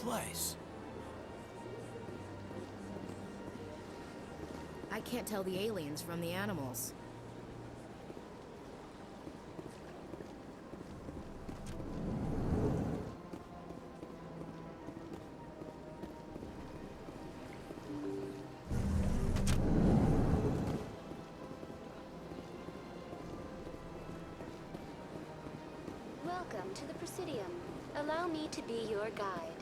place? I can't tell the aliens from the animals. Welcome to the Presidium. Allow me to be your guide.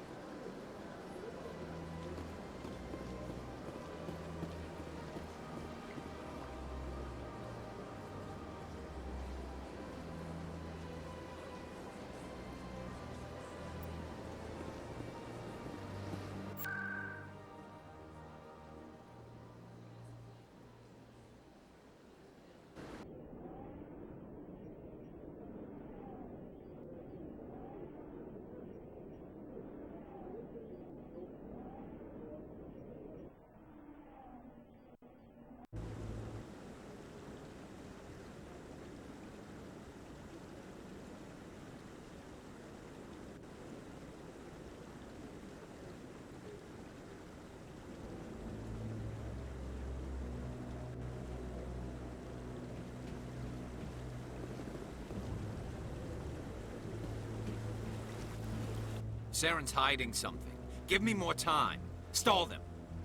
Saren's hiding something. Give me more time. Stall them.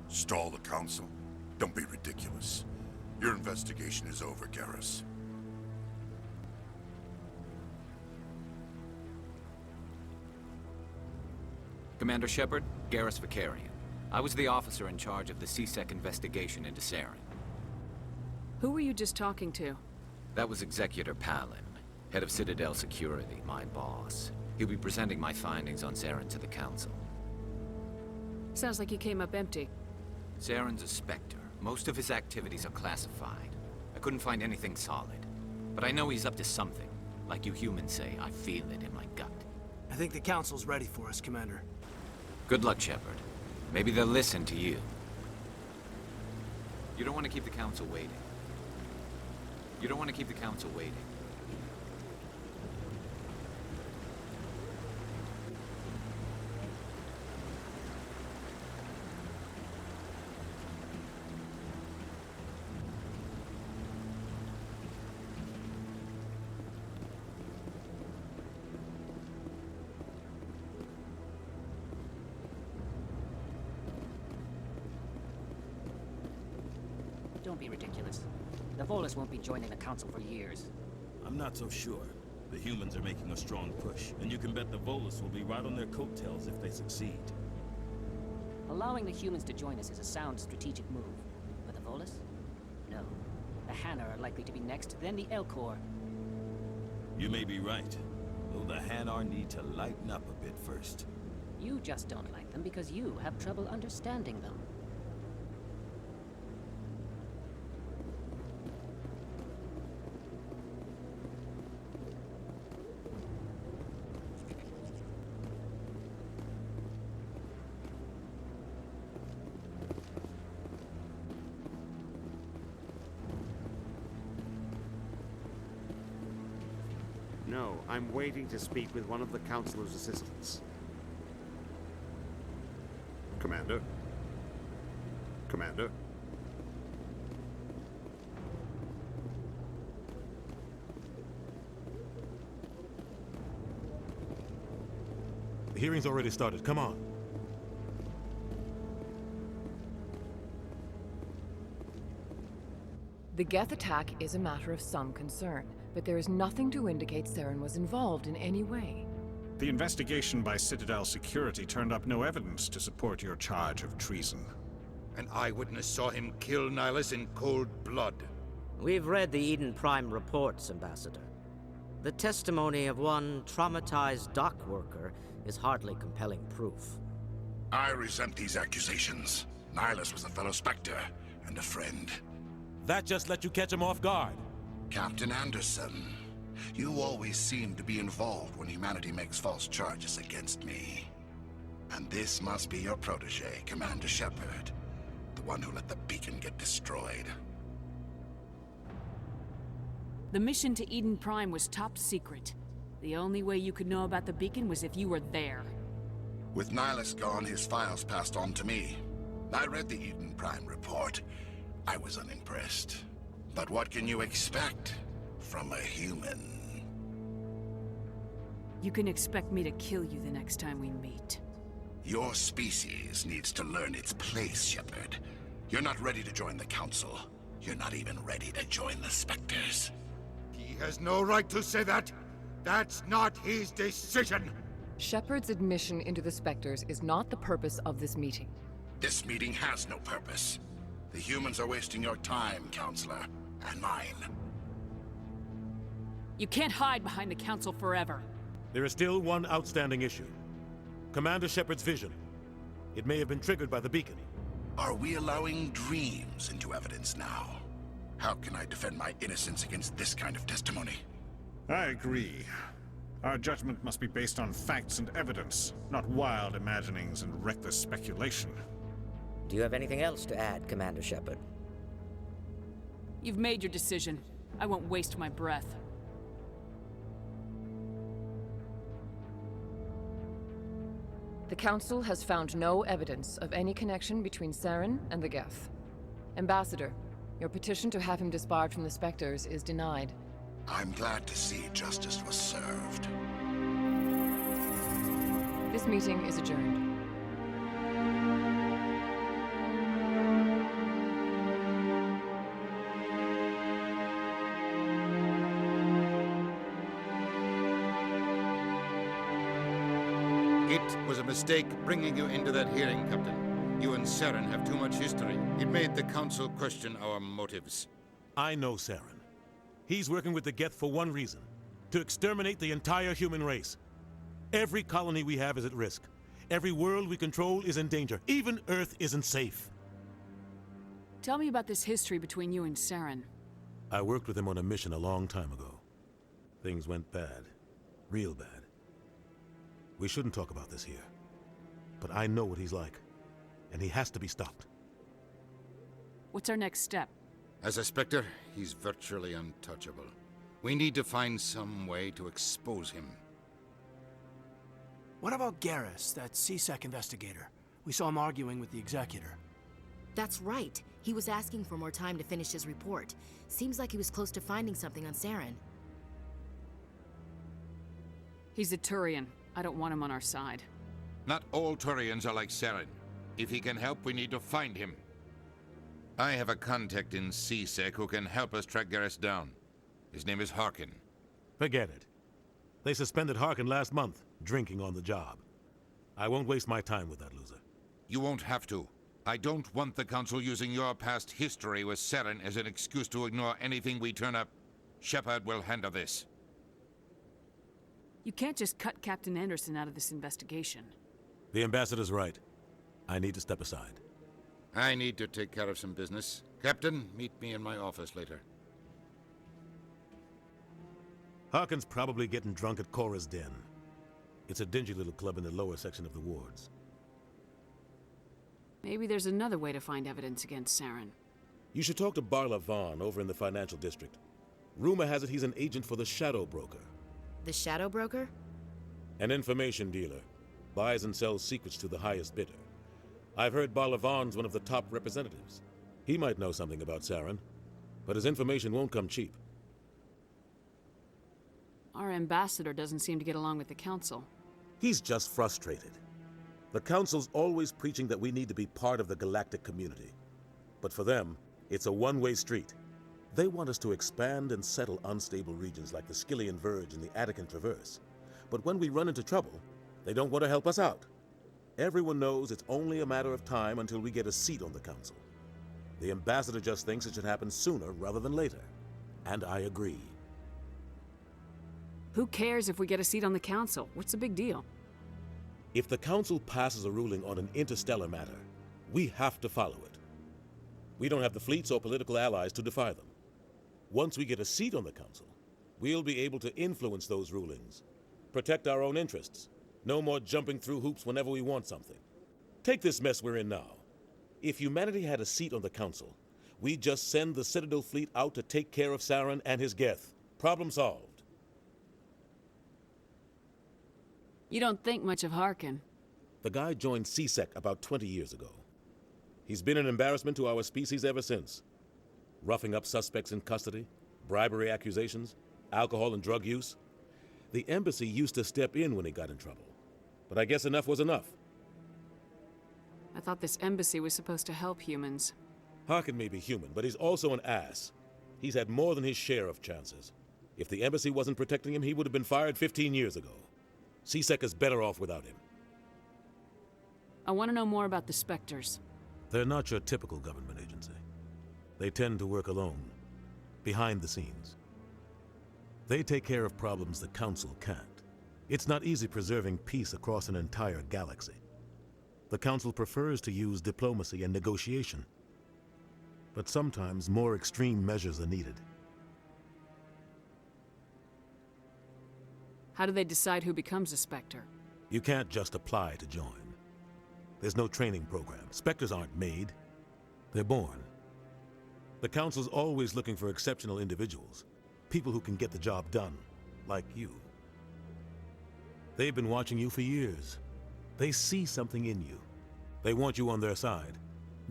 Stall the Council? Don't be ridiculous. Your investigation is over, Garrus. Commander Shepard, Garrus Vicarian. I was the officer in charge of the C-Sec investigation into Saren. Who were you just talking to? That was Executor Palin, head of Citadel Security, my boss. He'll be presenting my findings on Saren to the Council. Sounds like he came up empty. Saren's a Spectre. Most of his activities are classified. I couldn't find anything solid. But I know he's up to something. Like you humans say, I feel it in my gut. I think the Council's ready for us, Commander. Good luck, Shepard. Maybe they'll listen to you. You don't want to keep the Council waiting. You don't want to keep the Council waiting. Don't be ridiculous. The Volus won't be joining the Council for years. I'm not so sure. The humans are making a strong push, and you can bet the Volus will be right on their coattails if they succeed. Allowing the humans to join us is a sound strategic move. But the Volus? No. The Hanna are likely to be next, then the Elcor. You may be right, though the Hanar need to lighten up a bit first. You just don't like them because you have trouble understanding them. No, I'm waiting to speak with one of the Councilor's assistants. Commander? Commander? The hearing's already started. Come on. The Geth attack is a matter of some concern, but there is nothing to indicate Saren was involved in any way. The investigation by Citadel Security turned up no evidence to support your charge of treason. An eyewitness saw him kill Nihilus in cold blood. We've read the Eden Prime reports, Ambassador. The testimony of one traumatized dock worker is hardly compelling proof. I resent these accusations. Nihilus was a fellow Spectre and a friend. That just let you catch him off guard. Captain Anderson, you always seem to be involved when humanity makes false charges against me. And this must be your protege, Commander Shepard. The one who let the beacon get destroyed. The mission to Eden Prime was top secret. The only way you could know about the beacon was if you were there. With Nihilus gone, his files passed on to me. I read the Eden Prime report. I was unimpressed. But what can you expect from a human? You can expect me to kill you the next time we meet. Your species needs to learn its place, Shepard. You're not ready to join the Council. You're not even ready to join the Spectres. He has no right to say that. That's not his decision. Shepard's admission into the Spectres is not the purpose of this meeting. This meeting has no purpose. The humans are wasting your time, Counselor, and mine. You can't hide behind the Council forever. There is still one outstanding issue. Commander Shepard's vision. It may have been triggered by the beacon. Are we allowing dreams into evidence now? How can I defend my innocence against this kind of testimony? I agree. Our judgment must be based on facts and evidence, not wild imaginings and reckless speculation. Do you have anything else to add, Commander Shepard? You've made your decision. I won't waste my breath. The Council has found no evidence of any connection between Saren and the Geth. Ambassador, your petition to have him disbarred from the Spectres is denied. I'm glad to see justice was served. This meeting is adjourned. It was a mistake bringing you into that hearing, Captain. You and Saren have too much history. It made the Council question our motives. I know Saren. He's working with the Geth for one reason. To exterminate the entire human race. Every colony we have is at risk. Every world we control is in danger. Even Earth isn't safe. Tell me about this history between you and Saren. I worked with him on a mission a long time ago. Things went bad. Real bad. We shouldn't talk about this here. But I know what he's like. And he has to be stopped. What's our next step? As a Spectre, he's virtually untouchable. We need to find some way to expose him. What about Garrus, that CSEC investigator? We saw him arguing with the Executor. That's right. He was asking for more time to finish his report. Seems like he was close to finding something on Saren. He's a Turian. I don't want him on our side. Not all Turians are like Saren. If he can help, we need to find him. I have a contact in CSEC who can help us track Garrus down. His name is Harkin. Forget it. They suspended Harkin last month, drinking on the job. I won't waste my time with that loser. You won't have to. I don't want the Council using your past history with Saren as an excuse to ignore anything we turn up. Shepard will handle this. You can't just cut Captain Anderson out of this investigation. The Ambassador's right. I need to step aside. I need to take care of some business. Captain, meet me in my office later. Harkin's probably getting drunk at Cora's Den. It's a dingy little club in the lower section of the wards. Maybe there's another way to find evidence against Saren. You should talk to Barla Vaughn over in the financial district. Rumor has it he's an agent for the Shadow Broker. The Shadow Broker? An information dealer. Buys and sells secrets to the highest bidder. I've heard Barla Vaughn's one of the top representatives. He might know something about Saren, but his information won't come cheap. Our ambassador doesn't seem to get along with the Council. He's just frustrated. The Council's always preaching that we need to be part of the galactic community. But for them, it's a one-way street. They want us to expand and settle unstable regions like the Skillian Verge and the Attican Traverse. But when we run into trouble, they don't want to help us out. Everyone knows it's only a matter of time until we get a seat on the Council. The Ambassador just thinks it should happen sooner rather than later. And I agree. Who cares if we get a seat on the Council? What's the big deal? If the Council passes a ruling on an interstellar matter, we have to follow it. We don't have the fleets or political allies to defy them. Once we get a seat on the Council, we'll be able to influence those rulings, protect our own interests. No more jumping through hoops whenever we want something. Take this mess we're in now. If humanity had a seat on the Council, we'd just send the Citadel fleet out to take care of Saren and his Geth. Problem solved. You don't think much of Harkin. The guy joined CSEC about 20 years ago. He's been an embarrassment to our species ever since. Roughing up suspects in custody, bribery accusations, alcohol and drug use. The embassy used to step in when he got in trouble. But I guess enough was enough. I thought this embassy was supposed to help humans. Harkin may be human, but he's also an ass. He's had more than his share of chances. If the embassy wasn't protecting him, he would have been fired 15 years ago. CSEC is better off without him. I want to know more about the Spectres. They're not your typical government agency. They tend to work alone, behind the scenes. They take care of problems the Council can't. It's not easy preserving peace across an entire galaxy. The Council prefers to use diplomacy and negotiation. But sometimes more extreme measures are needed. How do they decide who becomes a Spectre? You can't just apply to join. There's no training program. Spectres aren't made. They're born. The Council's always looking for exceptional individuals. People who can get the job done, like you. They've been watching you for years. They see something in you. They want you on their side.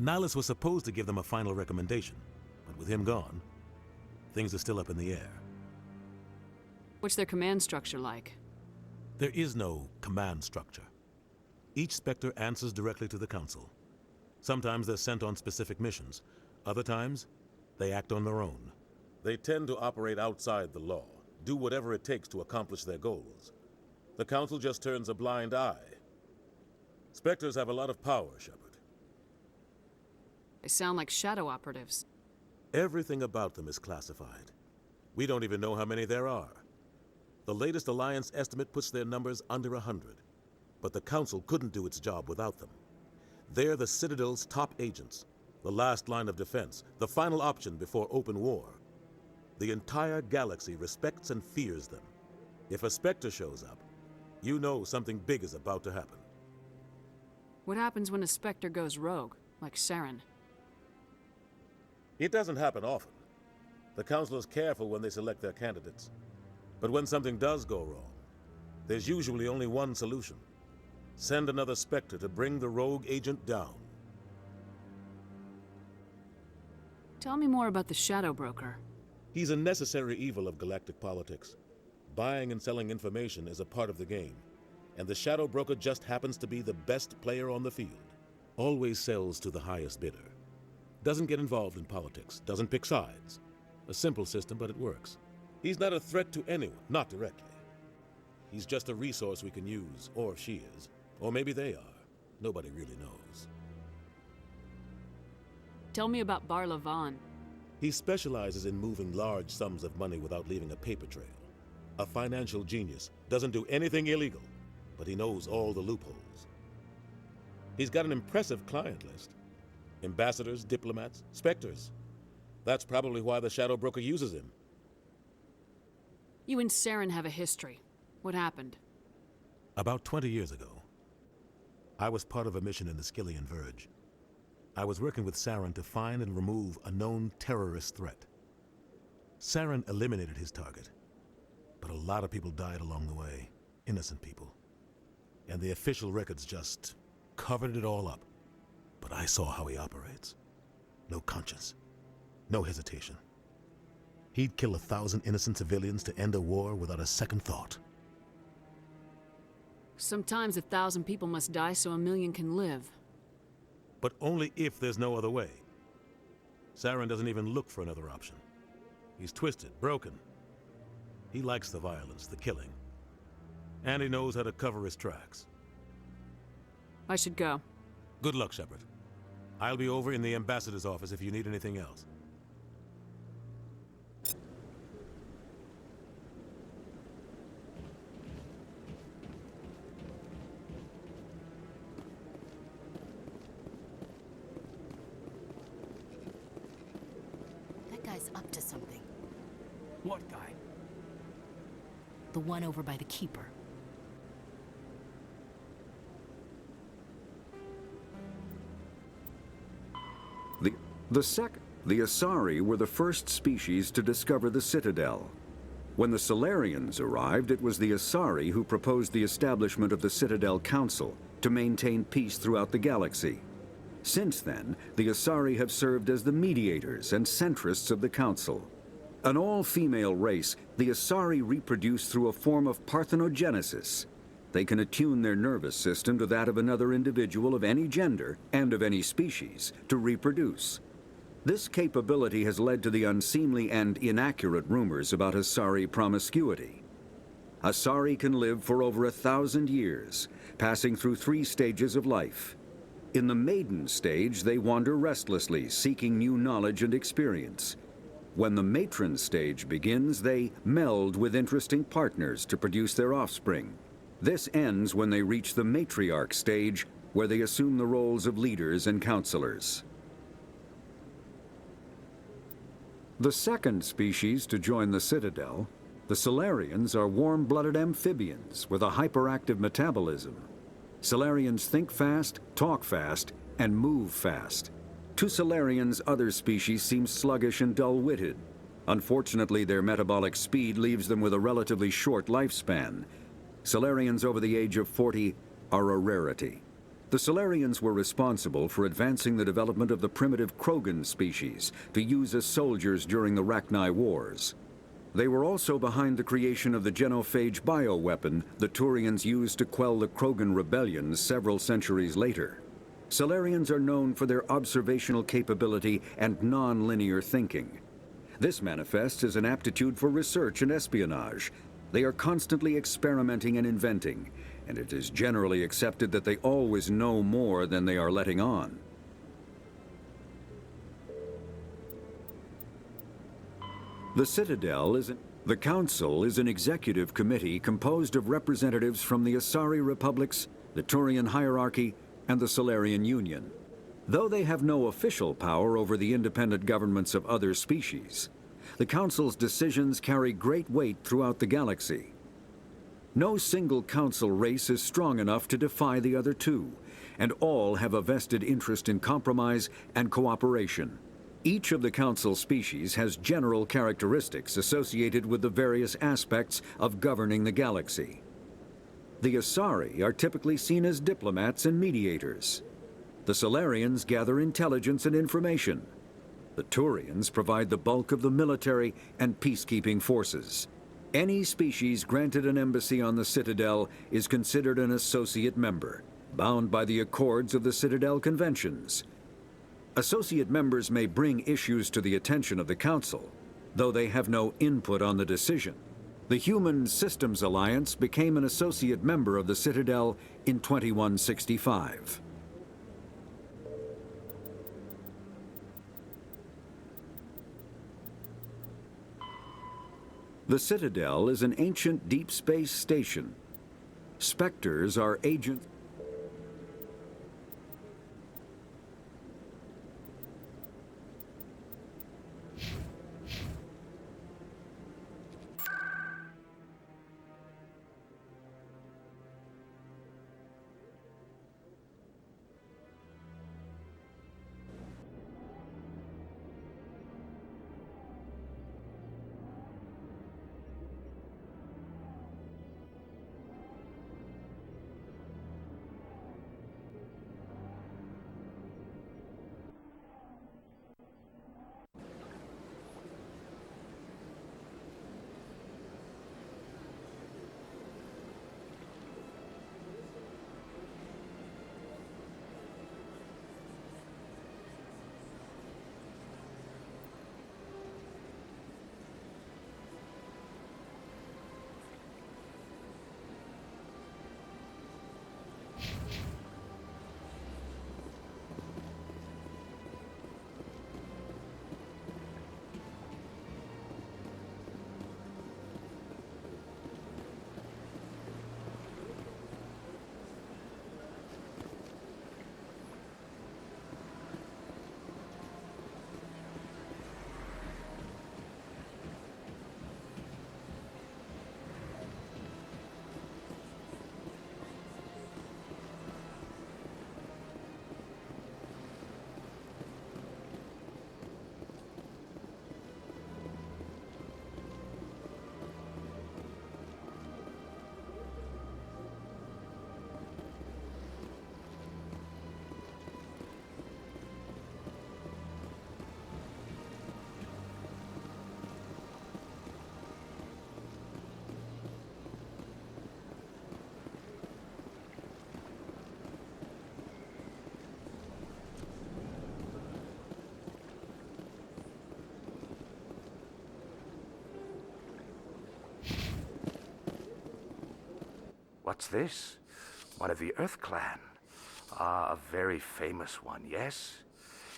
Nihilus was supposed to give them a final recommendation, but with him gone, things are still up in the air. What's their command structure like? There is no command structure. Each Spectre answers directly to the Council. Sometimes they're sent on specific missions. Other times, they act on their own. They tend to operate outside the law, do whatever it takes to accomplish their goals. The Council just turns a blind eye. Spectres have a lot of power, Shepard. They sound like shadow operatives. Everything about them is classified. We don't even know how many there are. The latest Alliance estimate puts their numbers under 100. But the Council couldn't do its job without them. They're the Citadel's top agents, the last line of defense, the final option before open war. The entire galaxy respects and fears them. If a Spectre shows up, you know something big is about to happen. What happens when a Spectre goes rogue, like Saren? It doesn't happen often. The Council is careful when they select their candidates. But when something does go wrong, there's usually only one solution. Send another Spectre to bring the rogue agent down. Tell me more about the Shadow Broker. He's a necessary evil of galactic politics. Buying and selling information is a part of the game, and the Shadow Broker just happens to be the best player on the field. Always sells to the highest bidder. Doesn't get involved in politics, doesn't pick sides. A simple system, but it works. He's not a threat to anyone, not directly. He's just a resource we can use, or she is. Or maybe they are. Nobody really knows. Tell me about Bar Lavan. He specializes in moving large sums of money without leaving a paper trail. A financial genius, doesn't do anything illegal, but he knows all the loopholes. He's got an impressive client list. Ambassadors, diplomats, Spectres. That's probably why the Shadow Broker uses him. You and Saren have a history. What happened? About 20 years ago, I was part of a mission in the Skillian Verge. I was working with Saren to find and remove a known terrorist threat. Saren eliminated his target, but a lot of people died along the way, innocent people. And the official records just covered it all up. But I saw how he operates. No conscience, no hesitation. He'd kill 1,000 innocent civilians to end a war without a second thought. Sometimes 1,000 people must die so 1,000,000 can live. But only if there's no other way. Saren doesn't even look for another option. He's twisted, broken. He likes the violence, the killing. And he knows how to cover his tracks. I should go. Good luck, Shepard. I'll be over in the ambassador's office if you need anything else. That guy's up to something. What guy? The one over by the Keeper. The Asari were the first species to discover the Citadel. When the Solarians arrived, it was the Asari who proposed the establishment of the Citadel Council to maintain peace throughout the galaxy. Since then, the Asari have served as the mediators and centrists of the Council. An all-female race, the Asari reproduce through a form of parthenogenesis. They can attune their nervous system to that of another individual of any gender and of any species to reproduce. This capability has led to the unseemly and inaccurate rumors about Asari promiscuity. Asari can live for over 1,000 years, passing through 3 stages of life. In the maiden stage, they wander restlessly, seeking new knowledge and experience. When the matron stage begins, they meld with interesting partners to produce their offspring. This ends when they reach the matriarch stage, where they assume the roles of leaders and counselors. The second species to join the Citadel, the Salarians, are warm-blooded amphibians with a hyperactive metabolism. Salarians think fast, talk fast, and move fast. To Salarians, other species seem sluggish and dull-witted. Unfortunately, their metabolic speed leaves them with a relatively short lifespan. Salarians over the age of 40 are a rarity. The Salarians were responsible for advancing the development of the primitive Krogan species to use as soldiers during the Rachni Wars. They were also behind the creation of the genophage bioweapon the Turians used to quell the Krogan rebellions several centuries later. Salarians are known for their observational capability and non-linear thinking. This manifests as an aptitude for research and espionage. They are constantly experimenting and inventing, and it is generally accepted that they always know more than they are letting on. The Citadel is the Council is an executive committee composed of representatives from the Asari Republics, the Turian hierarchy, and the Salarian Union. Though they have no official power over the independent governments of other species, the Council's decisions carry great weight throughout the galaxy. No single Council race is strong enough to defy the other two, and all have a vested interest in compromise and cooperation. Each of the Council species has general characteristics associated with the various aspects of governing the galaxy. The Asari are typically seen as diplomats and mediators. The Salarians gather intelligence and information. The Turians provide the bulk of the military and peacekeeping forces. Any species granted an embassy on the Citadel is considered an associate member, bound by the accords of the Citadel Conventions. Associate members may bring issues to the attention of the Council, though they have no input on the decision. The Human Systems Alliance became an associate member of the Citadel in 2165. The Citadel is an ancient deep space station. Spectres are agents. What's this? One of the Earth Clan. Ah, a very famous one, yes?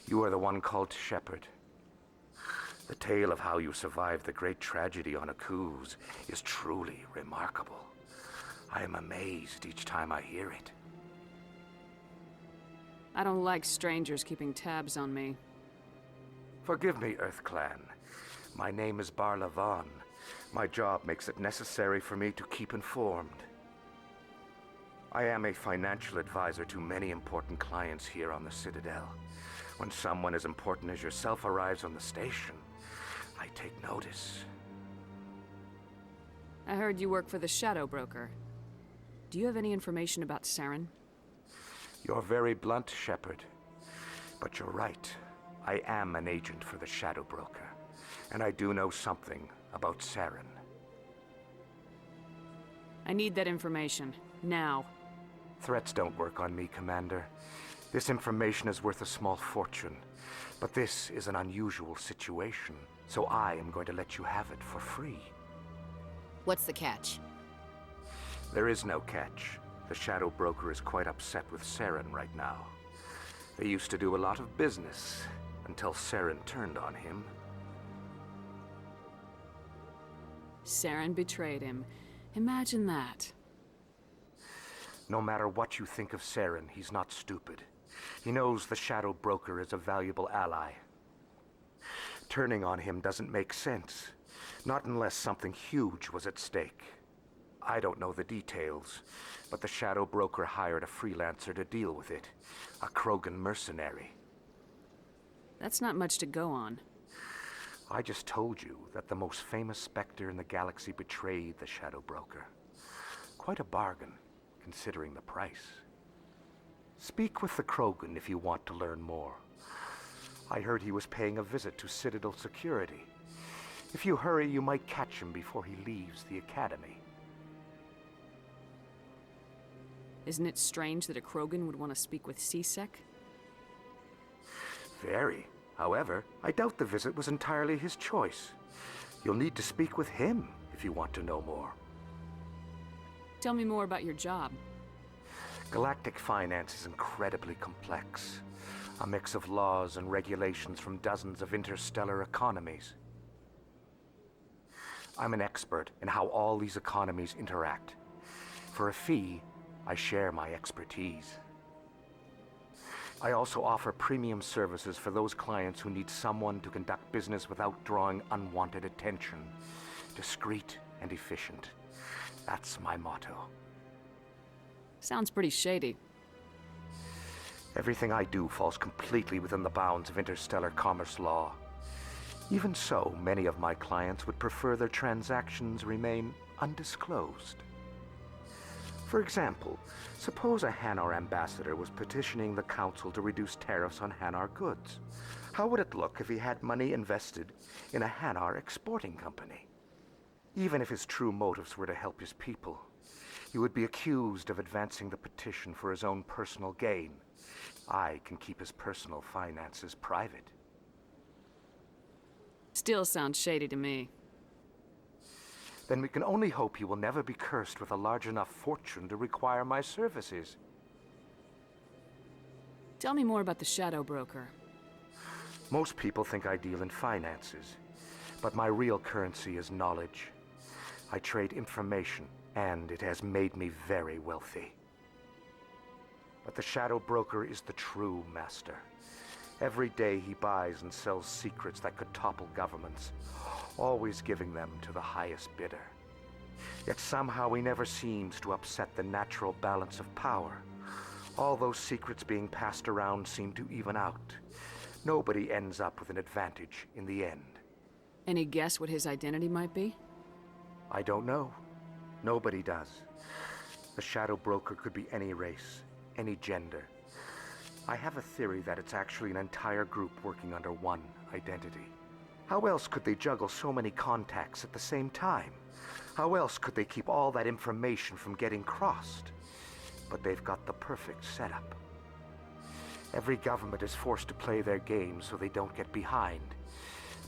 You are the one called Shepard. The tale of how you survived the great tragedy on Akuz is truly remarkable. I am amazed each time I hear it. I don't like strangers keeping tabs on me. Forgive me, Earth Clan. My name is Barla Vaughn. My job makes it necessary for me to keep informed. I am a financial advisor to many important clients here on the Citadel. When someone as important as yourself arrives on the station, I take notice. I heard you work for the Shadow Broker. Do you have any information about Saren? You're very blunt, Shepard. But you're right. I am an agent for the Shadow Broker. And I do know something about Saren. I need that information. Now. Threats don't work on me, Commander. This information is worth a small fortune. But this is an unusual situation, so I am going to let you have it for free. What's the catch? There is no catch. The Shadow Broker is quite upset with Saren right now. They used to do a lot of business, until Saren turned on him. Saren betrayed him. Imagine that. No matter what you think of Saren, he's not stupid. He knows the Shadow Broker is a valuable ally. Turning on him doesn't make sense. Not unless something huge was at stake. I don't know the details, but the Shadow Broker hired a freelancer to deal with it. A Krogan mercenary. That's not much to go on. I just told you that the most famous Spectre in the galaxy betrayed the Shadow Broker. Quite a bargain, considering the price. Speak with the Krogan if you want to learn more. I heard he was paying a visit to Citadel security. If you hurry, you might catch him before he leaves the Academy. Isn't it strange that a Krogan would want to speak with CSEC? Very. However, I doubt the visit was entirely his choice. You'll need to speak with him if you want to know more. Tell me more about your job. Galactic finance is incredibly complex. A mix of laws and regulations from dozens of interstellar economies. I'm an expert in how all these economies interact. For a fee, I share my expertise. I also offer premium services for those clients who need someone to conduct business without drawing unwanted attention. Discreet and efficient. That's my motto. Sounds pretty shady. Everything I do falls completely within the bounds of interstellar commerce law. Even so, many of my clients would prefer their transactions remain undisclosed. For example, suppose a Hanar ambassador was petitioning the Council to reduce tariffs on Hanar goods. How would it look if he had money invested in a Hanar exporting company? Even if his true motives were to help his people, he would be accused of advancing the petition for his own personal gain. I can keep his personal finances private. Still sounds shady to me. Then we can only hope he will never be cursed with a large enough fortune to require my services. Tell me more about the Shadow Broker. Most people think I deal in finances, but my real currency is knowledge. I trade information, and it has made me very wealthy. But the Shadow Broker is the true master. Every day he buys and sells secrets that could topple governments, always giving them to the highest bidder. Yet somehow he never seems to upset the natural balance of power. All those secrets being passed around seem to even out. Nobody ends up with an advantage in the end. Any guess what his identity might be? I don't know. Nobody does. The Shadow Broker could be any race, any gender. I have a theory that it's actually an entire group working under one identity. How else could they juggle so many contacts at the same time? How else could they keep all that information from getting crossed? But they've got the perfect setup. Every government is forced to play their game so they don't get behind.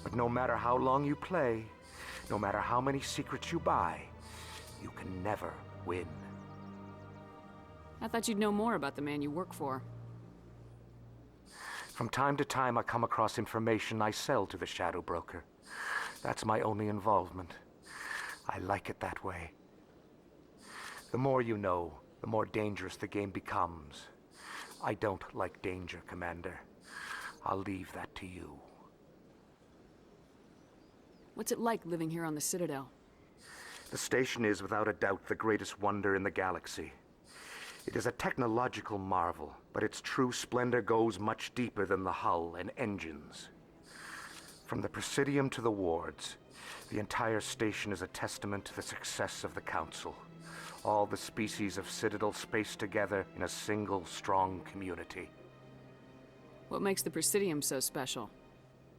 But no matter how long you play, no matter how many secrets you buy, you can never win. I thought you'd know more about the man you work for. From time to time, I come across information I sell to the Shadow Broker. That's my only involvement. I like it that way. The more you know, the more dangerous the game becomes. I don't like danger, Commander. I'll leave that to you. What's it like living here on the Citadel? The station is, without a doubt, the greatest wonder in the galaxy. It is a technological marvel, but its true splendor goes much deeper than the hull and engines. From the Presidium to the wards, the entire station is a testament to the success of the Council. All the species of Citadel spaced together in a single, strong community. What makes the Presidium so special?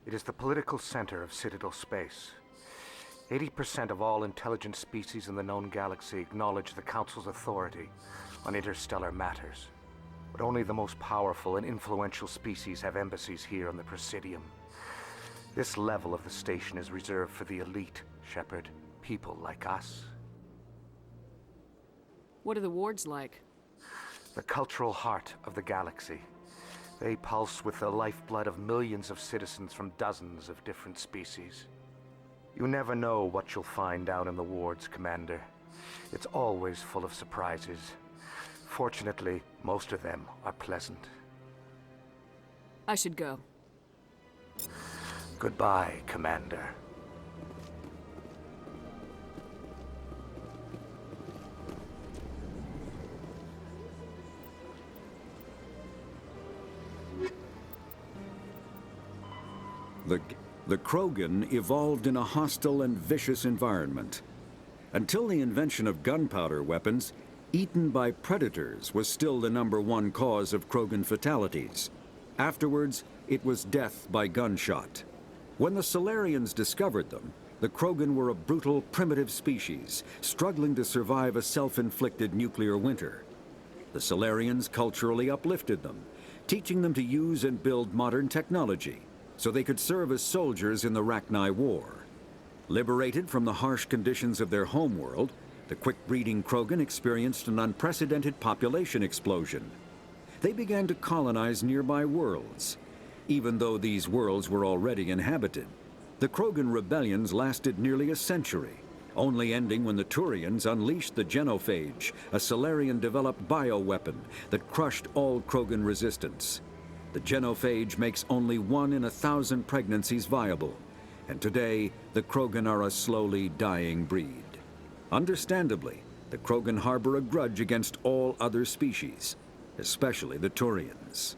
It is the political center of Citadel space. 80% of all intelligent species in the known galaxy acknowledge the Council's authority on interstellar matters. But only the most powerful and influential species have embassies here on the Presidium. This level of the station is reserved for the elite, Shepard. People like us. What are the wards like? The cultural heart of the galaxy. They pulse with the lifeblood of millions of citizens from dozens of different species. You never know what you'll find down in the wards, Commander. It's always full of surprises. Fortunately, most of them are pleasant. I should go. Goodbye, Commander. The Krogan evolved in a hostile and vicious environment. Until the invention of gunpowder weapons, eaten by predators was still the #1 cause of Krogan fatalities. Afterwards, it was death by gunshot. When the Salarians discovered them, the Krogan were a brutal, primitive species, struggling to survive a self-inflicted nuclear winter. The Salarians culturally uplifted them, teaching them to use and build modern technology, so they could serve as soldiers in the Rachni War. Liberated from the harsh conditions of their homeworld, the quick-breeding Krogan experienced an unprecedented population explosion. They began to colonize nearby worlds. Even though these worlds were already inhabited, the Krogan rebellions lasted nearly a century, only ending when the Turians unleashed the Genophage, a Salarian-developed bioweapon that crushed all Krogan resistance. The Genophage makes only 1 in 1,000 pregnancies viable, and today the Krogan are a slowly dying breed. Understandably, the Krogan harbor a grudge against all other species, especially the Turians.